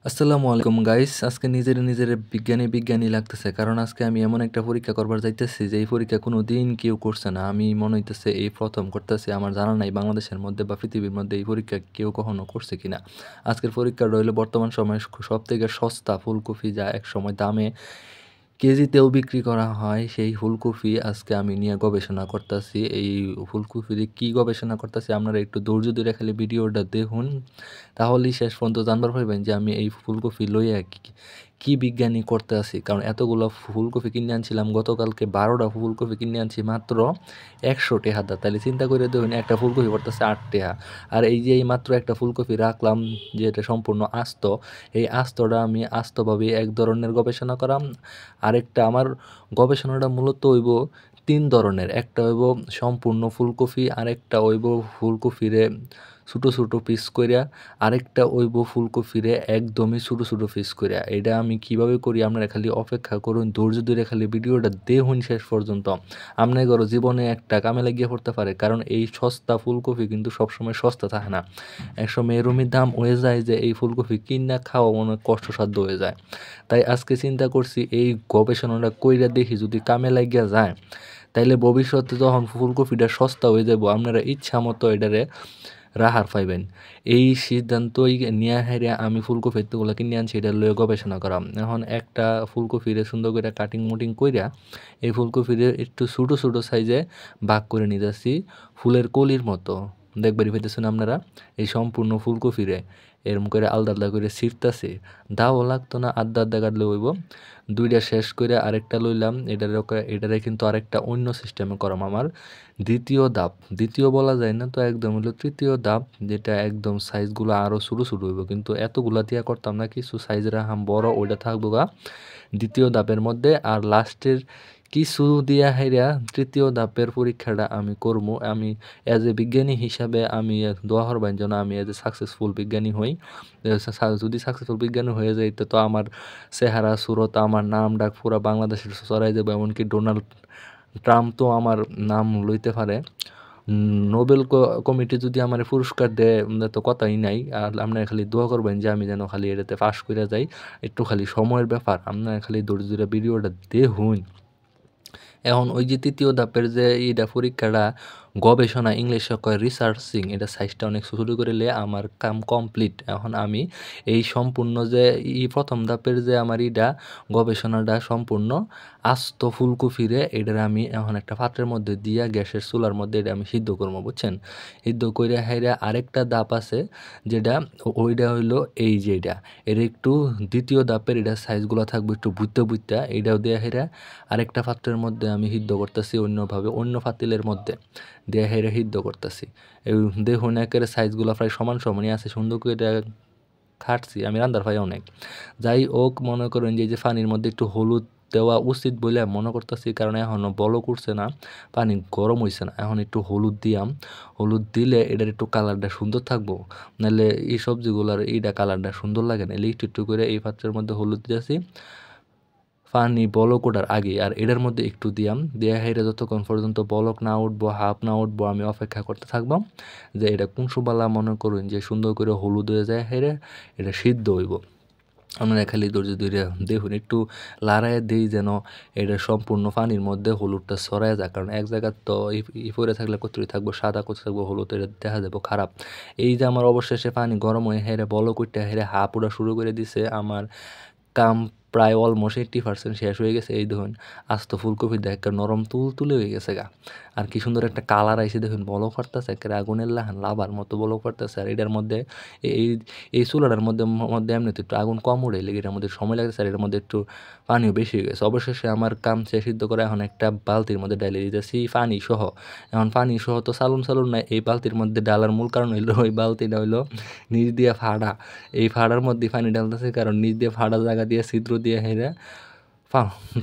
আসসালামু আলাইকুম গাইস। আজকে নিজের বিজ্ঞানী লাগতেছে, কারণ আজকে আমি এমন একটা পরীক্ষা করবার যাইতেছি যে এই পরীক্ষা কোনো দিন কেউ করছে না। আমি মনে হইতেছে এই প্রথম করতেছি। আমার জানা নাই বাংলাদেশের মধ্যে বা পৃথিবীর মধ্যে এই পরীক্ষা কেউ কখনো করছে কিনা। আজকের পরীক্ষাটা হইলো বর্তমান সময়ে সব থেকে সস্তা ফুলকপি, যা এক সময় দামে কেজিতেও বিক্রি করা হয়, সেই ফুলকপি আজকে আমি নিয়ে গবেষণা করতেছি। এই ফুলকপির কি গবেষণা করতেছি আপনারা একটু ধৈর্য ধরে খালি ভিডিওটা দেখুন, তাহলেই শেষ পর্যন্ত জানবার পারবেন যে আমি এই ফুলকপি লইয়া কি বিজ্ঞানী করতে আছি। কারণ এতগুলো ফুলকপি কিনে আনছিলাম গতকালকে, 12টা ফুলকপি কিনে আনছি মাত্র 100 টাকা দা। তাহলে চিন্তা করে দেখুন, একটা ফুলকপি পড়তেছে 8 টাকা। আর এই যে এই মাত্র একটা ফুলকপি রাখলাম, যে এটা সম্পূর্ণ আস্ত, এই আস্তটা আমি আস্তভাবে এক ধরনের গবেষণা করাম। আরেকটা আমার গবেষণাটা মূলত হইব 3 ধরনের। একটা হইব সম্পূর্ণ ফুলকপি, আরেকটা হইব ফুলকপিরে ছোটো ছোটো পিস কইরা, আরেকটা হইব ফুলকপিরে একদমই ছোটো ছোটো পিস কইরা। এটা আমি কিভাবে করি আপনারা খালি অপেক্ষা করুন, ধৈর্য ধরে খালি ভিডিওটা দেখুন শেষ পর্যন্ত। আপনাদেরও জীবনে একটা কামে লাগিয়ে পড়তে পারে, কারণ এই সস্তা ফুলকপি কিন্তু সবসময় সস্তা থাকে না। একসময় এরমই দাম হয়ে যায় যে এই ফুলকপি কিনা খাওয়া অনেক কষ্টসাধ্য হয়ে যায়। তাই আজকে চিন্তা করছি এই গবেষণাটা কইরা দেখি যদি কামে লাগিয়া যায়, তাইলে ভবিষ্যতে যখন ফুলকপিটা সস্তা হয়ে যাব আপনারা ইচ্ছা মতো এটারে রাহার পাইবেন। এই সিদ্ধান্তই নিয়ে হেরে আমি ফুলকপি এতগুলো কিনে আনছি, এটা লয়ে গবেষণা করাম। এখন একটা ফুলকপিরে সুন্দর করে কাটিং মুটিং কইরা এই ফুলকপিরে একটু ছোটো ছোটো সাইজে ভাগ করে নিতেছি, ফুলের কলির মতো। দেখবারই পাইতেছেন আপনারা, এই সম্পূর্ণ ফুলকপিরে এরম করে আলাদা আলাদা করে ছিঁড়তাছি। দাও লাগতো না, আধা আধা কাটলে হইব। 2টা শেষ করে আরেকটা লইলাম, এটারে কিন্তু আরেকটা অন্য সিস্টেমে করাম আমার। দ্বিতীয় বলা যায় না, তো একদম হলো তৃতীয় ধাপ, যেটা একদম সাইজগুলো আরও ছোটো ছোটো হইব, কিন্তু এতগুলা দিয়া করতাম না, কিছু সাইজ রাখাম বড়, ওইটা থাকবো গা দ্বিতীয় ধাপের মধ্যে। আর লাস্টের কিছু দিয়া হাইরা তৃতীয় ধাপের পরীক্ষাটা আমি করবো। আমি অ্যাজ এ বিজ্ঞানী হিসাবে আমি দোয়া করবেন যেন আমি অ্যাজ এ সাকসেসফুল বিজ্ঞানী হই। যদি সাকসেসফুল বিজ্ঞানী হয়ে যাই তো আমার চেহারা সুরত, আমার নাম ডাক পুরা বাংলাদেশের ছড়াই যাবে। এমনকি ডোনাল্ড ট্রাম্প তো আমার নাম লইতে পারে। নোবেল কমিটি যদি আমার পুরস্কার দেয় তো কথাই নাই। আর আপনারা খালি দোয়া করবেন যে আমি যেন খালি এটাতে পাস করে যাই। একটু খালি সময়ের ব্যাপার, আপনারা খালি ধৈর্য ধরে ভিডিওটা দেখুন। এখন ওই যে তৃতীয় ধাপের যে এইটা পরীক্ষাটা, গবেষণা ইংলিশে কয় রিসার্চিং, এটা সাইজটা অনেক শুরু করলে আমার কাম কমপ্লিট। এখন আমি এই সম্পূর্ণ যে প্রথম ধাপের যে আমার গবেষণাটা সম্পূর্ণ আস্ত ফুলকপিরে, এটার আমি এখন একটা পাত্রের মধ্যে দিয়া গ্যাসের চুলার মধ্যে এটা আমি সিদ্ধ করবো, বুঝছেন। সিদ্ধ করে হাইরা আরেকটা ধাপ আছে, যেটা ওইটা হইলো এই যে এর একটু দ্বিতীয় ধাপের এটা সাইজগুলো থাকবে একটু বুঝতে এইটাও দিয়ে হাইরা আরেকটা পাত্রের মধ্যে আমি সিদ্ধ করতেছি, অন্যভাবে অন্য পাতিলের মধ্যে দিয়ে হেরে সিদ্ধ করতেছি। এই দেখুন একেবারে সাইজগুলো প্রায় সমান সমানই আছে, সুন্দর করে খাটছি আমি, রান্দার ভাই অনেক। যাই হোক, মনে করেন যে পানির মধ্যে একটু হলুদ দেওয়া উচিত বলে মনে করতেছি, কারণ এখনও বলক উঠছে না, পানি গরম হয়েছে না। এখন একটু হলুদ দিয়াম, হলুদ দিলে এটার একটু কালারটা সুন্দর থাকবো, নাহলে এই সবজিগুলার এইটা কালারটা সুন্দর লাগে না। একটু একটু করে এই পাত্রের মধ্যে হলুদ দিয়েছি পানি বলক ওঠার আগে, আর এটার মধ্যে একটু দিয়াম দেয়া হেরে যতক্ষণ পর্যন্ত বলক না উঠবো, হাফ না উঠবো, আমি অপেক্ষা করতে থাকবো যে এটা কোন সুবালা মনে করুন যে সুন্দর করে হলুদ হয়ে যায় হেরে এটা সিদ্ধ হইব। আপনারা খালি ধৈর্য ধরে দেখুন, একটু লাড়ায় দিই যেন এটা সম্পূর্ণ পানির মধ্যে হলুদটা ছড়ায় যায়, কারণ এক জায়গায় তো পরে থাকলে কতটি থাকবো সাদা, কত থাকবো হলুদ, এটা দেখা যাবো খারাপ। এই যে আমার অবশেষে পানি গরম হয়ে হেরে বলক উঠতে হেরে হাফ উঠা শুরু করে দিছে, আমার কাম প্রায় অলমোস্ট 80% শেষ হয়ে গেছে। এই দেখুন আস্ত ফুলকপি দেখ একটা নরম তুলে হয়ে গেছে গা, আর কি সুন্দর একটা কালার আইসে দেখুন, বলক করতেছে একেবারে আগুনের লাহান লাভার মতো বলক করতেছে। আর এটার মধ্যে এই এই চুলাটার মধ্যে মধ্যে এমনিতে একটু আগুন কম উঠে লেগে এটার মধ্যে সময় লাগতেছে, আর এটার মধ্যে একটু পানিও বেশি হয়ে গেছে। অবশেষে আমার কাম শেষ সিদ্ধ করে এখন একটা বালতির মধ্যে ডালে দিতেছি পানি সহ। এখন পানি সহ তো সালুন নাই, এই বালতির মধ্যে ডালার মূল কারণ হইলো ওই বালতিটা হইলো নিচ দিয়ে ফাড়া, এই ফাড়ার মধ্যে পানি ডালতেছে, কারণ নিচ দিয়ে ফাড়া জায়গা দিয়ে ছিদ্র দিয়ে হেরা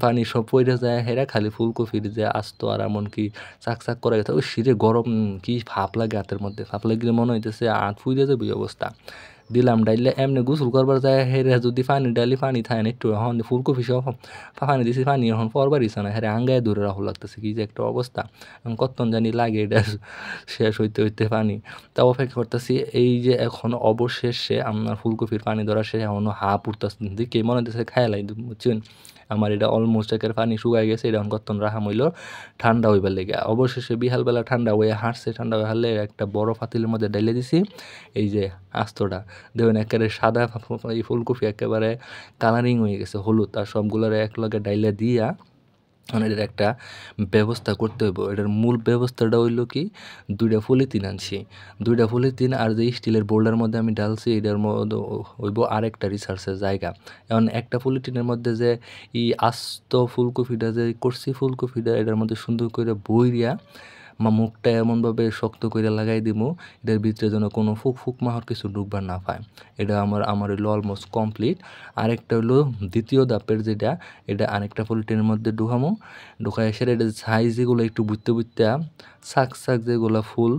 পানি সব পইরা যায় হেরা খালি ফুলকপির যে আস্ত, আর এমনকি চাক করে গেছে ওই শীতে গরম কি ভাপ লাগে হাতের মধ্যে, ভাপ লাগলে মনে হইতেছে আট ফুইরে যাবে অবস্থা। দিলাম ডাইলে এমনি গোসল করবার যায় হেরে যদি পানি ডালি পানি থাকে না একটু এখন ফুলকপি সহ পানি দিছি পানি এখন পরবার ইচ্ছা না হেরে আঙ্গায় দূরে রাখা লাগতেছে কি যে একটা অবস্থা এখন কতক্ষণ জানি লাগে এটা শেষ হইতে হইতে পানি তা অপেক্ষা করতেছি এই যে এখন অবশেষে আপনার ফুলকপির পানি ধরা শেষে এখনও হাঁপ উঠতেছে দিকে মনে হচ্ছে খায়ালাই বুঝছেন আমার এটা অলমোস্ট একের পানি শুকাই গেছে এটা এখন কতক্ষণ রাখা হইলো ঠান্ডা হইবার লেগে অবশেষে বিহালবেলা ঠান্ডা হয়ে হাঁটছে ঠান্ডা হয়ে হারলে একটা বড় পাতিলের মধ্যে ঢেলে দিছি এই যে আস্তটা দেখবেন একেবারে সাদা এই ফুলকপি একেবারে কালারিং হয়ে গেছে হলুদ আর সবগুলোর এক লগে ডাইলে দিয়া মানে এটার একটা ব্যবস্থা করতে হইব এটার মূল ব্যবস্থাটা হইলো কি 2টা পলিথিন আনছি 2টা পলিথিন আর যে স্টিলের বোল্ডার মধ্যে আমি ডালছি এটার মধ্যে হইব আরেকটা রিসার্চের জায়গা এখন একটা পলিথিনের মধ্যে যে আস্ত ফুলকপিটা যে করছি ফুলকপিটা এটার মধ্যে সুন্দর করে বইরিয়া মুখটা এমনভাবে শক্ত করে লাগাই দিব এটার ভিতরে যেন কোনো ফুক মাহর কিছু ঢুকবার না পায় এটা আমার হইলো অলমোস্ট কমপ্লিট আরেকটা হইলো দ্বিতীয় ধাপের যেটা এটা আরেকটা পলিথিনের মধ্যে ঢুকাই এসে এটা সাইজ যেগুলো একটু বুঝতে শাক যেগুলো ফুল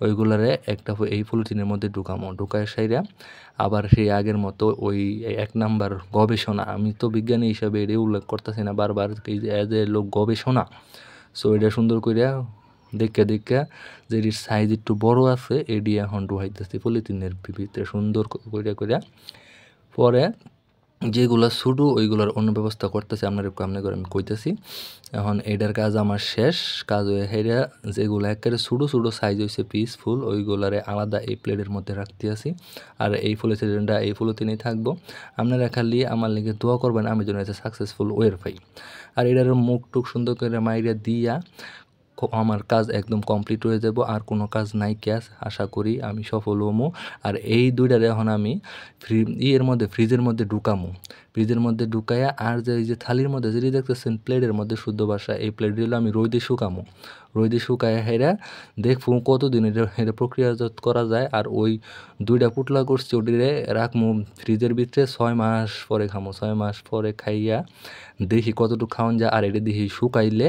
ওইগুলারে একটা এই পলিথিনের মধ্যে ঢুকায় সাইরা আবার সেই আগের মতো ওই 1 নাম্বার গবেষণা আমি তো বিজ্ঞানী হিসাবে এটা উল্লেখ করতেছি না বারবার এজ এ লোক গবেষণা সো এটা সুন্দর কইরা দেখা যে এটির সাইজ একটু বড় আছে এডি এখন ঢুকাইতেছি পলিথিনের ভিতরে সুন্দর কইরা পরে যেগুলা ছোটো ওইগুলোর অন্য ব্যবস্থা করতেছি আপনার করে আমি কইতেছি এখন এটার কাজ আমার শেষ কাজ হয়ে হেরা যেগুলো একেবারে ছোটো সাইজ হয়েছে পিসফুল ওইগুলারে আলাদা এই প্লেটের মধ্যে রাখতে আসি আর এই পলিথিনটা এই পলিথিনেই থাকবো আপনারা খালি আমার লেগে দোয়া করবেন আমি যেন এটা সাকসেসফুল ওয়ের পাই আর এটার মুখ টুক সুন্দর করে মাইরা দিয়া আমার কাজ একদম কমপ্লিট হয়ে যাব আর কোনো কাজ নাই ক্যাশ আশা করি আমি সফল হমু আর এই 2টারে এখন আমি ফ্রিজের মধ্যে ঢুকাইয়া আর যে এই যে থালির মধ্যে যেটি দেখতেছেন প্লেটের মধ্যে শুদ্ধ ভাষা এই প্লেটগুলো আমি রোদে শুকাইয়া হেরা দেখবো কতদিন এটা প্রক্রিয়াজাত করা যায় আর ওই 2টা পুটলা করছি ওটিরে রাখমু ফ্রিজের ভিতরে 6 মাস পরে খামো 6 মাস পরে খাইয়া দেখি কতটুকু খাওয়ান যায় আর এটা দেখি শুকাইলে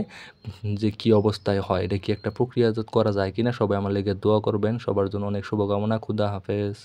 যে কি অবস্থায় হয় এটা কি একটা প্রক্রিয়াজাত করা যায় কিনা সবাই আমার লেগে দোয়া করবেন সবার জন্য অনেক শুভকামনা খুদা হাফেজ।